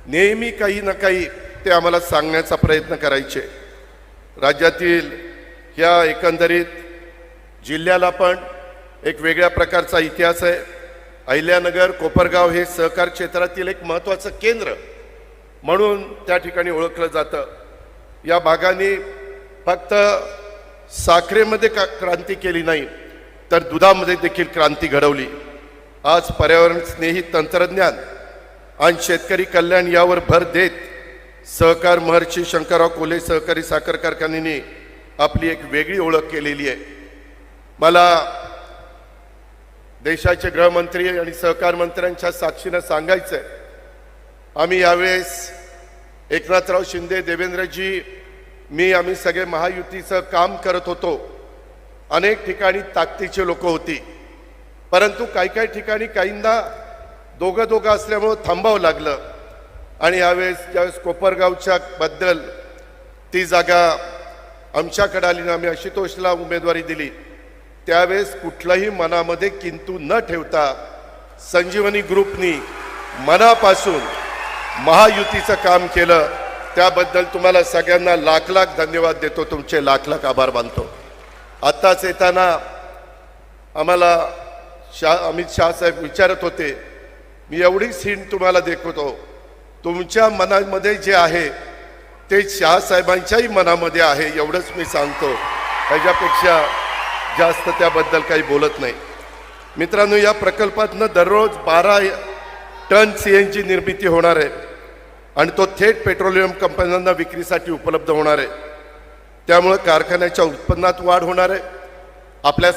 नेहमी काही ना काही ते आम्हाला सांगण्याचा प्रयत्न करायचे। राज्यातील ह्या एकंदरीत जिल्ह्याला पण एक वेगळ्या प्रकारचा इतिहास आहे। अहिल्यानगर कोपरगाव हे सहकार क्षेत्रातील एक महत्त्वाचं केंद्र म्हणून त्या ठिकाणी ओळखलं जातं। या भागाने फक्त साखरेमध्ये क्रांती केली नाही तर दुधामध्ये देखील क्रांती घडवली। आज पर्यावरण स्नेही तंत्रज्ञान आणि शेतकरी कल्याण यावर भर देत सहकार महर्षी शंकरराव कोल्हे सहकारी साखर कारखान्याने आपली एक वेगळी ओळख केलेली आहे। मला देशाचे गृहमंत्री आणि सहकार मंत्र्यांच्या साक्षीने सांगायचं आहे, आम्ही यावेळेस एकनाथराव शिंदे, देवेंद्रजी, आम्ही सगळे महायुतीचं काम करत होतो। अनेक ठिकाणी ताकदीचे लोक होती, परंतु काही ठिकाणी काहींना दोघं असल्यामुळे थांबावं लागलं। आणि यावेळेस ज्यावेळेस कोपरगावच्या बद्दल ती जागा आमच्याकडे आली ना, आम्ही आशुतोषला उमेदवारी दिली, त्यावेळेस कुठलाही मनामध्ये किंतु न ठेवता संजीवनी ग्रुपनी मनापासून महायुतीचं काम केलं। त्याबद्दल तुम्हाला सगळ्यांना लाख लाख धन्यवाद देतो, तुमचे लाख लाख आभार मानतो। आत्ताच येताना आम्हाला अमित शाह साहेब विचारत होते, मी एवढीच हिंट तुम्हाला देतो, तुमच्या मनामध्ये जे आहे ते शाह साहेबांच्याही मनामध्ये आहे, एवढंच मी सांगतो। त्याच्यापेक्षा जास्त त्याबद्दल काही बोलत नाही। मित्रांनो, या प्रकल्पातनं दररोज 12 टन CNG निर्मिती होणार आहे आणि तो थेट पेट्रोलियम कंपन्यांना विक्रीसाठी उपलब्ध होणार आहे। त्यामुळे कारखान्याच्या उत्पन्नात वाढ होणार आहे। आपल्या